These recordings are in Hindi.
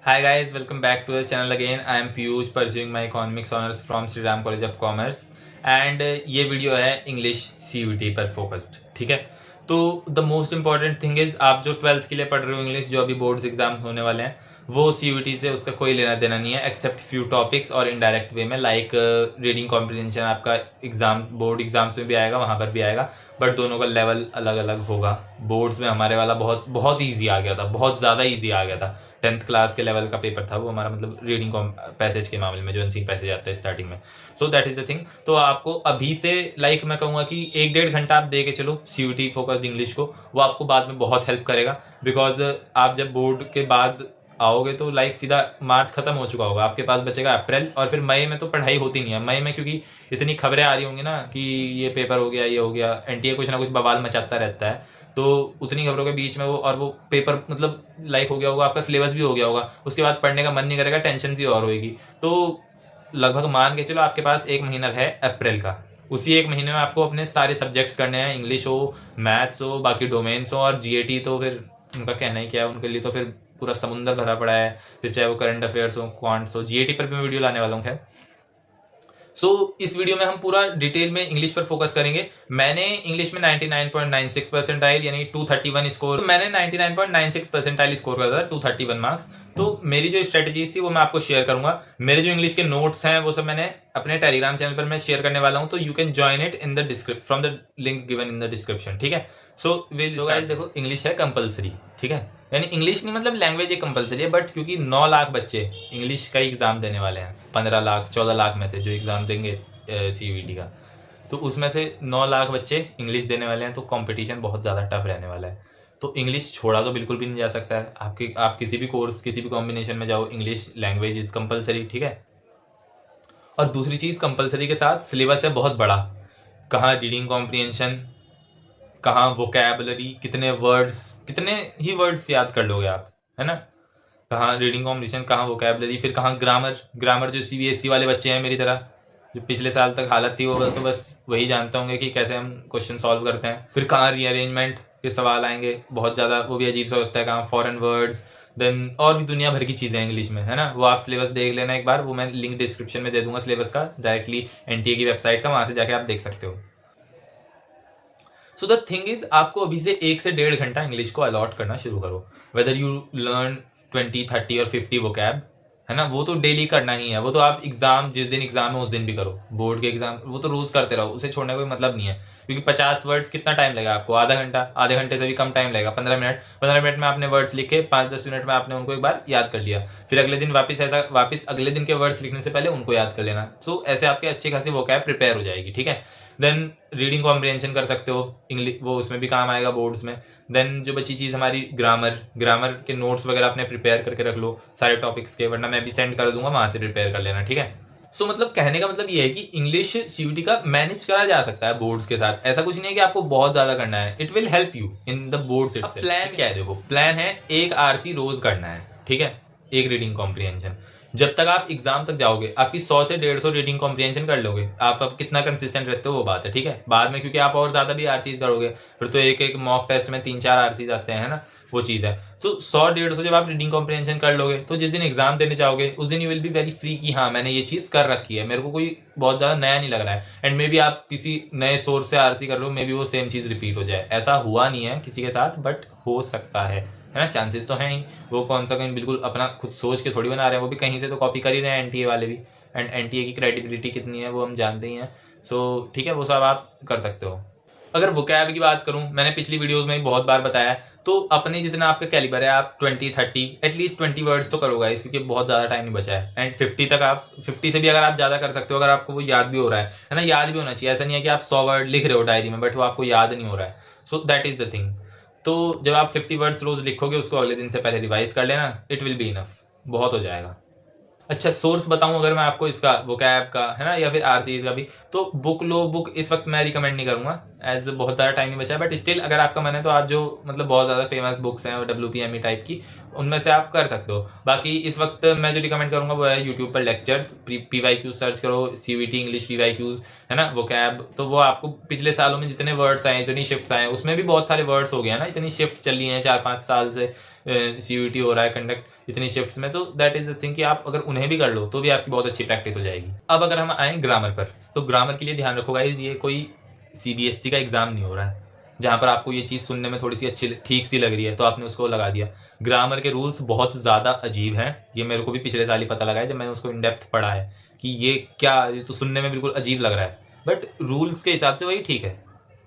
Hi guys, welcome back to the channel again. I am Piyush pursuing my economics honors from Sri Ram College of Commerce and ये वीडियो है इंग्लिश CUET पर फोकस्ड. ठीक है, तो the most important thing is आप जो 12th के लिए पढ़ रहे हो इंग्लिश, जो अभी बोर्ड्स एग्जाम्स होने वाले हैं, वो CUET से उसका कोई लेना देना नहीं है एक्सेप्ट फ्यू टॉपिक्स और इनडायरेक्ट वे में लाइक रीडिंग कॉम्प्रिहेंशन आपका एग्जाम बोर्ड एग्जाम्स में भी आएगा, वहाँ पर भी आएगा, बट दोनों का लेवल अलग अलग होगा. बोर्ड्स में हमारे वाला बहुत बहुत ईजी आ गया था, बहुत ज़्यादा ईजी आ गया था. 10th क्लास के लेवल का पेपर था वो हमारा, मतलब रीडिंग पैसेज के मामले में जो अनसीन पैसेज आता है स्टार्टिंग में. So that is the thing. तो आपको अभी से लाइक मैं कहूँगा कि 1-1.5 घंटा आप दे के चलो CUET फोकस्ड इंग्लिश को, वो आपको बाद में बहुत हेल्प करेगा. बिकॉज आप जब बोर्ड के बाद आओगे तो लाइक सीधा मार्च खत्म हो चुका होगा, आपके पास बचेगा अप्रैल, और फिर मई में तो पढ़ाई होती नहीं है. मई में क्योंकि इतनी खबरें आ रही होंगी ना कि ये पेपर हो गया, ये हो गया, NTA कुछ ना कुछ बवाल मचाता रहता है, तो उतनी खबरों के बीच में वो पेपर मतलब लाइक हो गया होगा, आपका सिलेबस भी हो गया होगा, उसके बाद पढ़ने का मन नहीं करेगा, टेंशन सी और होगी. तो लगभग मान के चलो आपके पास 1 महीना है अप्रैल का. उसी 1 महीने में आपको अपने सारे सब्जेक्ट्स करने हैं, इंग्लिश हो, मैथ्स हो, बाकी डोमेन्स हो, और GAT तो फिर उनका कहना ही क्या है, उनके लिए तो फिर पूरा समुंदर भरा पड़ा है. फिर चाहे वो करंट अफेयर्स हो, क्वांट्स हो, GAT पर भी मैं वीडियो लाने वाला हूँ. खैर, इस वीडियो में हम पूरा डिटेल में इंग्लिश पर फोकस करेंगे. मैंने इंग्लिश में 99.96 परसेंटाइल यानी 231 स्कोर, मैंने 99.96 परसेंटाइल स्कोर करा था, 231 मार्क्स. तो मेरी जो स्ट्रेटजीज थी वो मैं आपको शेयर करूंगा. मेरे जो इंग्लिश के नोट्स हैं वो सब मैंने अपने टेलीग्राम चैनल पर मैं शेयर करने वाला हूं, तो you can join it in the description from the link given in the description. ठीक है, सो गाइस देखो, इंग्लिश है कंपलसरी. ठीक है, यानी इंग्लिश नहीं मतलब लैंग्वेज एक कंपलसरी है, बट क्योंकि 9 लाख बच्चे इंग्लिश का एग्ज़ाम देने वाले हैं, 15 लाख 14 लाख में से जो एग्ज़ाम देंगे CUET का, तो उसमें से 9 लाख बच्चे इंग्लिश देने वाले हैं, तो कंपटीशन बहुत ज़्यादा टफ रहने वाला है. तो इंग्लिश छोड़ा तो बिल्कुल भी नहीं जा सकता है. आप किसी भी कोर्स, किसी भी कॉम्बिनेशन में जाओ, इंग्लिश लैंग्वेज इज़ कंपलसरी. ठीक है, और दूसरी चीज़ कंपलसरी के साथ सिलेबस है बहुत बड़ा. कहाँ रीडिंग कॉम्प्रिहेंशन, कहाँ वोकैबुलरी, कितने ही वर्ड्स याद कर लोगे आप, है ना. कहाँ रीडिंग कॉम्प्रिहेंशन, कहाँ वोकैबुलरी, फिर कहाँ ग्रामर जो CBSE वाले बच्चे हैं मेरी तरह, जो पिछले साल तक हालत थी, वो तो बस वही जानते होंगे कि कैसे हम क्वेश्चन सॉल्व करते हैं. फिर कहाँ रीअरेंजमेंट के सवाल आएंगे बहुत ज़्यादा, वो भी अजीब सा लगता है. कहाँ फॉरेन वर्ड्स, देन और भी दुनिया भर की चीज़ें इंग्लिश में, है ना. वो आप सिलेबस देख लेना एक बार, वो मैं लिंक डिस्क्रिप्शन में दे दूंगा सिलेबस का, डायरेक्टली NTA की वेबसाइट का, वहाँ से जाके आप देख सकते हो. सो द थिंग इज, आपको अभी से 1 से 1.5 घंटा इंग्लिश को अलॉट करना शुरू करो. वेदर यू लर्न 20, 30 और 50 वोकैब, है ना, वो तो डेली करना ही है. वो तो आप एग्जाम, जिस दिन एग्जाम है उस दिन भी करो. बोर्ड के एग्जाम वो तो रोज करते रहो, उसे छोड़ने का कोई मतलब नहीं है. क्योंकि 50 वर्ड्स कितना टाइम लगेगा आपको? आधा घंटा. आधे घंटे से भी कम टाइम लगेगा, 15 मिनट में आपने वर्ड्स लिखे, 5-10 मिनट में आपने उनको एक बार याद कर लिया. फिर अगले दिन वापस अगले दिन के वर्ड्स लिखने से पहले उनको याद कर लेना. सो ऐसे आपके अच्छी खासी वोकैब प्रिपेयर हो जाएगी. ठीक है, देन रीडिंग कॉम्प्रिहेंशन कर सकते हो इंग्लिश, वो उसमें भी काम आएगा बोर्ड्स में. देन जो बची चीज़ हमारी ग्रामर के नोट्स वगैरह अपने प्रिपेयर करके रख लो सारे टॉपिक्स के, वरना मैं भी सेंड कर दूंगा, वहाँ से प्रिपेयर कर लेना. ठीक है, सो मतलब कहने का मतलब ये है कि इंग्लिश CUET का मैनेज करा जा सकता है बोर्ड्स के साथ. ऐसा कुछ नहीं है कि आपको बहुत ज़्यादा करना है. It will help you in the boards itself. Plan क्या है? देखो, प्लान है 1 RC रोज करना है. ठीक है, 1 रीडिंग कॉम्प्रिहेंशन. जब तक आप एग्जाम तक जाओगे आपकी 100 से 150 रीडिंग कॉम्प्रिहेंशन कर लोगे. आप अब कितना कंसिस्टेंट रहते हो वो बात है. ठीक है, बाद में क्योंकि आप और ज़्यादा भी RCs करोगे, फिर तो एक मॉक टेस्ट में 3-4 RCs आते हैं, है ना, वो चीज़ है. तो 100-150 जब आप रीडिंग कॉम्प्रिहेंशन कर लोगे, तो जिस दिन एग्जाम देने जाओगे उस दिन you will be very free कि हाँ मैंने ये चीज़ कर रखी है, मेरे को कोई बहुत ज़्यादा नया नहीं लग रहा है. एंड मे बी आप किसी नए सोर्स से RC कर लो, मे बी वो सेम चीज़ रिपीट हो जाए. ऐसा हुआ नहीं है किसी के साथ, बट हो सकता है ना, चांसेस तो हैं ही. वो कौन सा कहीं बिल्कुल अपना खुद सोच के थोड़ी बना रहे हैं, वो भी कहीं से तो कॉपी कर ही रहे हैं NTA वाले भी. एंड NTA की क्रेडिबिलिटी कितनी है वो हम जानते ही हैं. सो ठीक है, वो सब आप कर सकते हो. अगर वोकैब की बात करूं, मैंने पिछली वीडियोस में बहुत बार बताया, तो अपने जितना आपका कैलिबर है, आप 20-30 एटलीस्ट 20 वर्ड्स तो करोगे इस, क्योंकि बहुत ज़्यादा टाइम नहीं बचा है. एंड 50 तक आप 50 से भी अगर आप ज़्यादा कर सकते हो, अगर आपको वो याद भी हो रहा है ना, याद भी होना चाहिए. ऐसा नहीं है कि आप 100 वर्ड लिख रहे हो डायरी में बट वो आपको याद नहीं हो रहा है. So that is the thing. तो जब आप 50 वर्ड्स रोज लिखोगे, उसको अगले दिन से पहले रिवाइज कर लेना. इट विल बी इनफ, बहुत हो जाएगा. अच्छा, सोर्स बताऊं अगर मैं आपको इसका, वोकैब का, है ना, या फिर RCs का भी, तो बुक लो. बुक इस वक्त मैं रिकमेंड नहीं करूंगा, एज बहुत ज़्यादा टाइम नहीं बचा है, बट स्टिल अगर आपका मन है तो आप जो मतलब बहुत ज़्यादा फेमस बुक्स हैं WPME टाइप की, उनमें से आप कर सकते हो. बाकी इस वक्त मैं जो रिकमेंड करूंगा वो है यूट्यूब पर लेक्चर्स, PYQ सर्च करो, CUET इंग्लिश PYQs, है ना, वोकैब. तो वो आपको पिछले सालों में जितने वर्ड्स आए, जितनी शिफ्ट्स आए, उसमें भी बहुत सारे वर्ड्स हो गए हैं ना, इतनी शिफ्ट चली हैं 4-5 साल से CUET हो रहा है कंडक्ट इतनी शिफ्ट्स में, तो दैट इज द थिंग कि आप अगर उन्हें भी कर लो तो भी आपकी बहुत अच्छी प्रैक्टिस हो जाएगी। अब अगर हम आए ग्रामर पर, तो ग्रामर के लिए ध्यान रखो गाइज, ये कोई CBSE का एग्जाम नहीं हो रहा है जहाँ पर आपको ये चीज़ सुनने में थोड़ी सी अच्छी ठीक सी लग रही है तो आपने उसको लगा दिया। ग्रामर के रूल्स बहुत ज़्यादा अजीब हैं, ये मेरे को भी पिछले साल ही पता लगा है जब मैंने उसको इन डेप्थ पढ़ा है कि ये क्या, ये तो सुनने में बिल्कुल अजीब लग रहा है, बट रूल्स के हिसाब से वही ठीक है,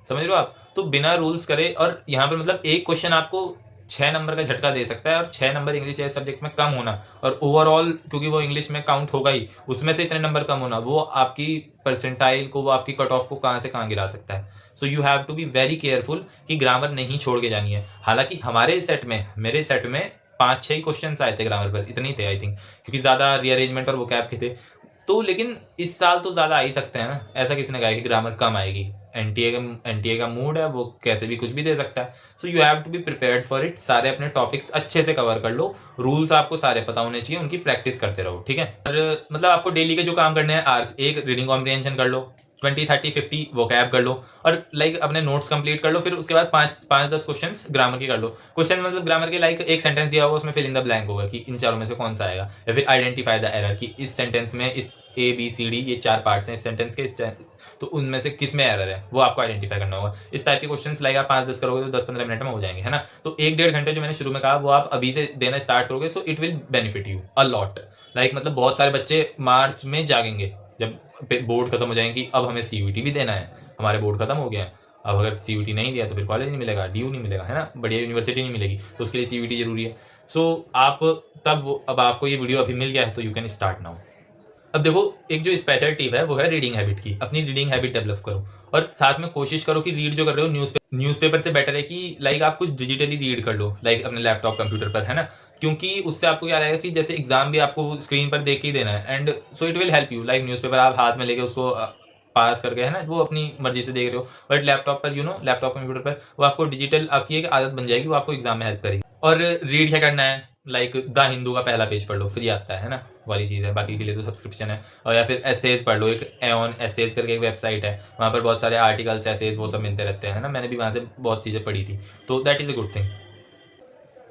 समझ रहे हो आप। तो बिना रूल्स करे, और यहाँ पर मतलब एक क्वेश्चन आपको 6 नंबर का झटका दे सकता है, और 6 नंबर इंग्लिश जैसे सब्जेक्ट में कम होना, और ओवरऑल क्योंकि वो इंग्लिश में काउंट होगा ही, उसमें से इतने नंबर कम होना, वो आपकी परसेंटाइल को, वो आपकी कट ऑफ को कहाँ से कहाँ गिरा सकता है। So you have to be very careful कि ग्रामर नहीं छोड़ के जानी है। हालांकि हमारे सेट में, मेरे सेट में 5-6 ही क्वेश्चन आए थे ग्रामर पर, इतने ही थे आई थिंक, क्योंकि ज़्यादा रीअरेंजमेंट और वोकैब के थे। तो लेकिन इस साल तो ज़्यादा आ ही सकते हैं ना, ऐसा किसी ने कहा कि ग्रामर कम आएगी। एनटीए का मूड है, वो कैसे भी कुछ भी दे सकता है। So you have to be prepared for it. सारे अपने टॉपिक्स अच्छे से कवर कर लो, रूल्स आपको सारे पता होने चाहिए, उनकी प्रैक्टिस करते रहो, ठीक है। और मतलब आपको डेली के जो काम करने हैं, आर्स एक रीडिंग कॉम्प्रिहेंशन कर लो, 20, 30, 50 वो कैब कर लो, और लाइक अपने नोट्स कंप्लीट कर लो। फिर उसके बाद 5-10 क्वेश्चंस ग्रामर के कर लो। क्वेश्चन मतलब ग्रामर के लाइक एक सेंटेंस दिया होगा, उसमें फिल इन द ब्लैंक होगा कि इन चारों में से कौन सा आएगा, या फिर आइडेंटिफाई द एरर कि इस सेंटेंस में इस ABCD ये 4 पार्ट्स हैं इस सेंटेंस के, तो उनमें से किस में एरर है वो आपको आइडेंटिफाई करना होगा। इस टाइप के क्वेश्चंस लाइक आप 5-10 करोगे तो 10-15 मिनट में हो जाएंगे, है ना। तो 1-1.5 घंटे जो मैंने शुरू में कहा वो आप अभी से देना स्टार्ट करोगे, so it will benefit you a lot. Like मतलब बहुत सारे बच्चे मार्च में जागेंगे जब बोर्ड खत्म हो जाएंगी, अब हमें CUET भी देना है, हमारे बोर्ड खत्म हो गया है, अब अगर CUET नहीं दिया तो फिर कॉलेज नहीं मिलेगा, DU नहीं मिलेगा, है ना, बढ़िया यूनिवर्सिटी नहीं मिलेगी, तो उसके लिए CUET जरूरी है। सो आप तब वो, अब आपको ये वीडियो अभी मिल गया है तो यू कैन स्टार्ट नाउ। अब देखो, एक जो स्पेशल टिप है वो है रीडिंग हैबिट की। अपनी रीडिंग हैबिट डेवलप करो, और साथ में कोशिश करो कि रीड जो कर रहे हो न्यूज़पेपर से बेटर है कि लाइक आप कुछ डिजिटली रीड कर लो, लाइक अपने लैपटॉप कंप्यूटर पर, है ना। क्योंकि उससे आपको क्या रहेगा कि जैसे एग्जाम भी आपको स्क्रीन पर देख के ही देना है, and so it will help you. Like newspaper आप हाथ में लेके उसको पास करके, है ना, वो अपनी मर्जी से देख रहे हो, बट लैपटॉप पर लैपटॉप कंप्यूटर पर वो आपको डिजिटल आपकी एक आदत बन जाएगी, वो आपको एग्जाम में हेल्प करेगी। और रीड क्या करना है, लाइक द हिंदू का पहला पेज पढ़ लो, फ्री आता है ना, वाली चीज़ है, बाकी के लिए तो सब्सक्रिप्शन है। और या फिर एसेज पढ़ लो, एक एऑन एसेज करके एक वेबसाइट है, वहाँ पर बहुत सारे आर्टिकल्स एसेज वो सब मिलते रहते हैं ना, मैंने भी वहाँ से बहुत चीज़ें पढ़ी थी, तो that is a good thing.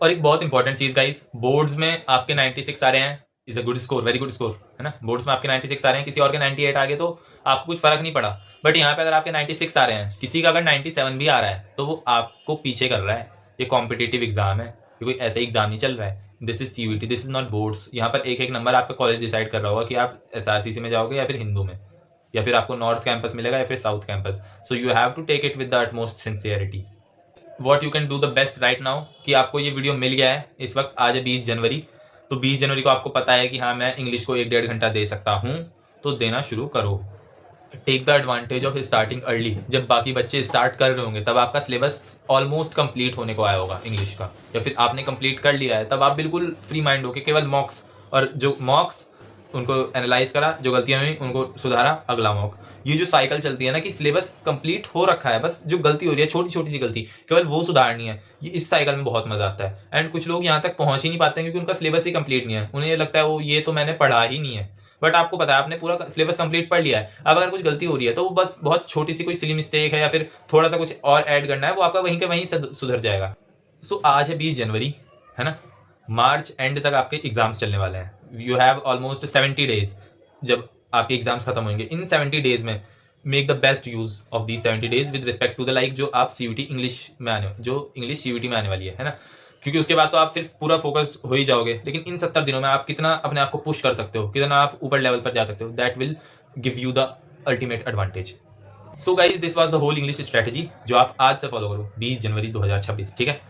और एक बहुत इंपॉर्टेंट चीज़ गाइज, बोर्ड्स में आपके 96 आ रहे हैं, is a good score, very good score, है ना। बोर्ड्स में आपके 96 आ रहे हैं, किसी और के 98 आ गए तो आपको कुछ फर्क नहीं पड़ा, बट यहाँ पे अगर आपके 96 आ रहे हैं, किसी का अगर 97 भी आ रहा है, तो वो आपको पीछे कर रहा है। ये कॉम्पिटिटिव एग्जाम है, ये कोई ऐसा एग्जाम नहीं चल रहा है। This is CUET, this is not boards. यहाँ पर एक एक नंबर आपका कॉलेज डिसाइड कर रहा होगा कि आप SRCC में जाओगे या फिर हिंदू में, या फिर आपको नॉर्थ कैंपस मिलेगा या फिर south campus. So you have to take it with the utmost sincerity. What you can do the best right now, कि आपको ये वीडियो मिल गया है इस वक्त, आज है 20 जनवरी, तो 20 जनवरी को आपको पता है कि हाँ मैं इंग्लिश को 1-1.5 घंटा दे सकता हूँ, तो देना शुरू करो। Take the advantage of starting early. जब बाकी बच्चे स्टार्ट कर रहे होंगे तब आपका सिलेबस ऑलमोस्ट कंप्लीट होने को आया होगा इंग्लिश का, या फिर आपने कंप्लीट कर लिया है, तब आप बिल्कुल फ्री माइंड हो के केवल मॉक्स, और जो मॉक्स उनको एनालाइज करा, जो गलतियां हुई उनको सुधारा, अगला मॉक। ये जो साइकिल चलती है ना कि सिलेबस कंप्लीट हो रखा है, बस जो गलती हो रही है छोटी छोटी सी गलती केवल वो सुधारनी है, ये इस साइकिल में बहुत मजा आता है। एंड कुछ लोग यहाँ तक पहुंच ही नहीं पाते हैं क्योंकि उनका सिलेबस ही कंप्लीट नहीं है, उन्हें ये लगता है वो ये तो मैंने पढ़ा ही नहीं है, बट आपको पता है आपने पूरा सिलेबस कंप्लीट पढ़ लिया है। अब अगर कुछ गलती हो रही है तो वो बस बहुत छोटी सी कोई सिली मिस्टेक है, या फिर थोड़ा सा कुछ और ऐड करना है, वो आपका वहीं के वहीं सुधर जाएगा। सो आज है 20 जनवरी, है ना, मार्च एंड तक आपके एग्जाम्स चलने वाले हैं। यू हैव ऑलमोस्ट 70 डेज जब आपके एग्जाम्स खत्म होंगे। इन 70 डेज में make the best use of the 70 days with respect to the like जो आप CUET इंग्लिश में इंग्लिश CUET में आने वाली है ना, क्योंकि उसके बाद तो आप फिर पूरा फोकस हो ही जाओगे। लेकिन इन 70 दिनों में आप कितना अपने आप को पुश कर सकते हो, कितना आप ऊपर लेवल पर जा सकते हो, that will give you the ultimate advantage. So guys this was the whole English strategy जो आप आज से फॉलो करो, 20 जनवरी 2026, ठीक है।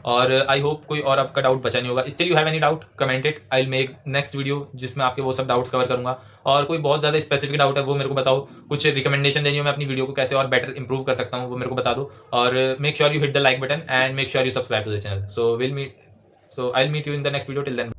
और आई होप कोई और आपका डाउट बचा नहीं होगा। Still you have any doubt, comment it, I will make next video जिसमें आपके वो सब डाउट्स कवर करूंगा। और कोई बहुत ज़्यादा स्पेसिफिक डाउट है वो मेरे को बताओ, कुछ रिकमेंडेशन देनी हो मैं अपनी वीडियो को कैसे और बेटर इंप्रूव कर सकता हूँ वो मेरे को बता दो। और make sure you hit the like button and make sure you subscribe to the channel. So I will meet you in the next video. Till then.